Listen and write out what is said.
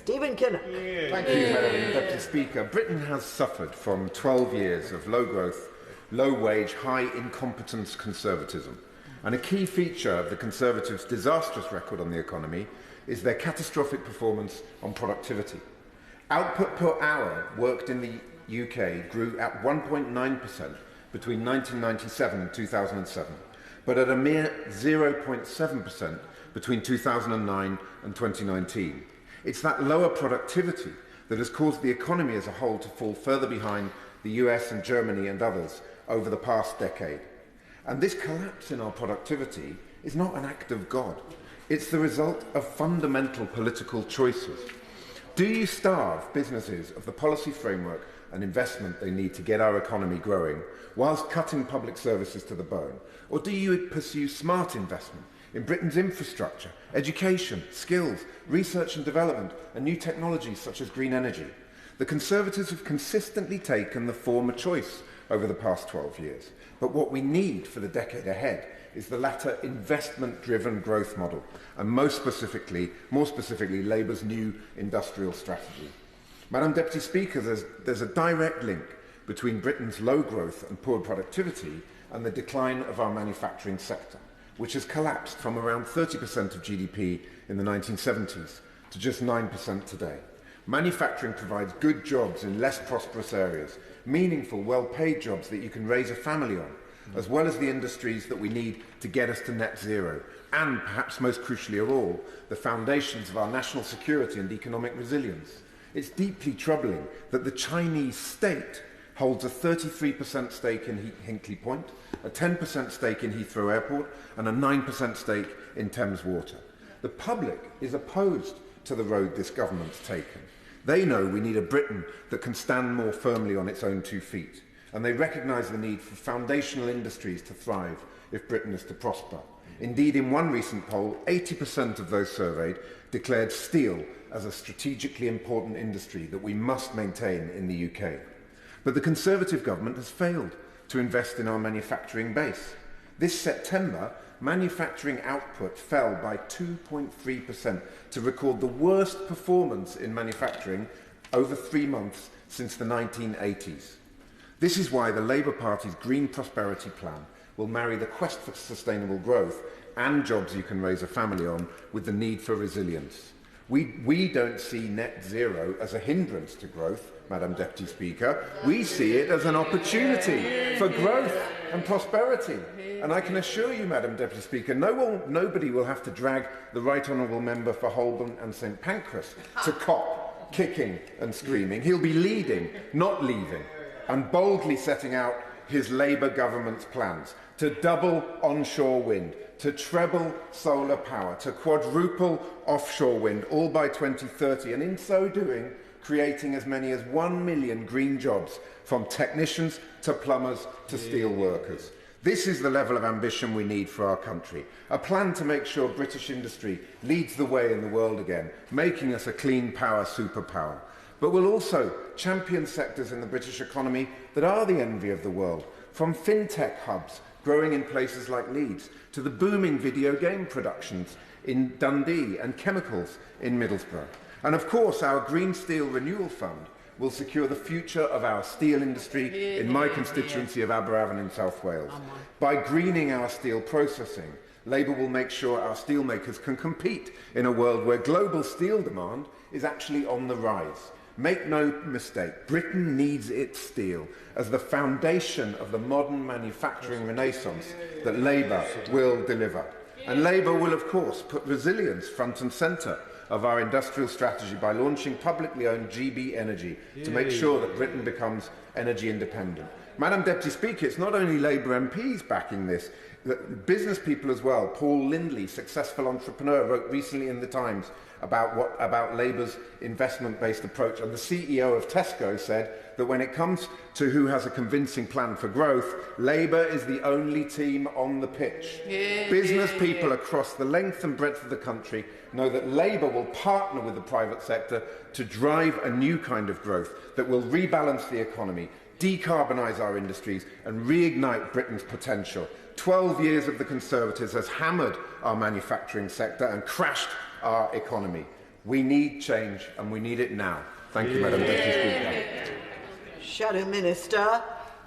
Stephen Kinnock. Thank you, Madam Deputy Speaker. Britain has suffered from 12 years of low growth, low wage, high incompetence conservatism. And a key feature of the Conservatives' disastrous record on the economy is their catastrophic performance on productivity. Output per hour worked in the UK grew at 1.9% between 1997 and 2007, but at a mere 0.7% between 2009 and 2019. It's that lower productivity that has caused the economy as a whole to fall further behind the US and Germany and others over the past decade. And this collapse in our productivity is not an act of God. It's the result of fundamental political choices. Do you starve businesses of the policy framework and investment they need to get our economy growing, whilst cutting public services to the bone? Or do you pursue smart investment in Britain's infrastructure, education, skills, research and development, and new technologies such as green energy? The Conservatives have consistently taken the former choice over the past 12 years. But what we need for the decade ahead is the latter investment-driven growth model, and more specifically, Labour's new industrial strategy. Madam Deputy Speaker, there's a direct link between Britain's low growth and poor productivity and the decline of our manufacturing sector, which has collapsed from around 30% of GDP in the 1970s to just 9% today. Manufacturing provides good jobs in less prosperous areas, meaningful, well-paid jobs that you can raise a family on, as well as the industries that we need to get us to net zero, and perhaps most crucially of all, the foundations of our national security and economic resilience. It's deeply troubling that the Chinese state holds a 33% stake in Hinkley Point, a 10% stake in Heathrow Airport, and a 9% stake in Thames Water. The public is opposed to the road this government's taken. They know we need a Britain that can stand more firmly on its own 2 feet, and they recognise the need for foundational industries to thrive if Britain is to prosper. Indeed, in one recent poll, 80% of those surveyed declared steel as a strategically important industry that we must maintain in the UK. But the Conservative government has failed to invest in our manufacturing base. This September, manufacturing output fell by 2.3% to record the worst performance in manufacturing over 3 months since the 1980s. This is why the Labour Party's Green Prosperity Plan will marry the quest for sustainable growth and jobs you can raise a family on with the need for resilience. We don't see net zero as a hindrance to growth, Madam Deputy Speaker. We see it as an opportunity for growth and prosperity. And I can assure you, Madam Deputy Speaker, nobody will have to drag the Right Honourable Member for Holborn and St Pancras to COP, kicking and screaming. He'll be leading, not leaving, and boldly setting out his Labour government's plans to double onshore wind, to treble solar power, to quadruple offshore wind, all by 2030, and in so doing, creating as many as 1 million green jobs, from technicians to plumbers to steel workers. This is the level of ambition we need for our country. A plan to make sure British industry leads the way in the world again, making us a clean power superpower. But we'll also champion sectors in the British economy that are the envy of the world, from fintech hubs growing in places like Leeds to the booming video game productions in Dundee and chemicals in Middlesbrough. And of course, our Green Steel Renewal Fund will secure the future of our steel industry in my constituency of Aberavon in South Wales. By greening our steel processing, Labour will make sure our steelmakers can compete in a world where global steel demand is actually on the rise. Make no mistake, Britain needs its steel as the foundation of the modern manufacturing renaissance that Labour will deliver. And Labour will, of course, put resilience front and centre of our industrial strategy by launching publicly owned GB Energy to make sure that Britain becomes energy independent. Madam Deputy Speaker, it's not only Labour MPs backing this, business people as well. Paul Lindley, successful entrepreneur, wrote recently in the Times about Labour's investment-based approach, and the CEO of Tesco said that when it comes to who has a convincing plan for growth, Labour is the only team on the pitch. Business people across the length and breadth of the country know that Labour will partner with the private sector to drive a new kind of growth that will rebalance the economy, decarbonise our industries and reignite Britain's potential. 12 years of the Conservatives has hammered our manufacturing sector and crashed our economy. We need change, and we need it now. Thank you, Madam Deputy Speaker. Shadow Minister.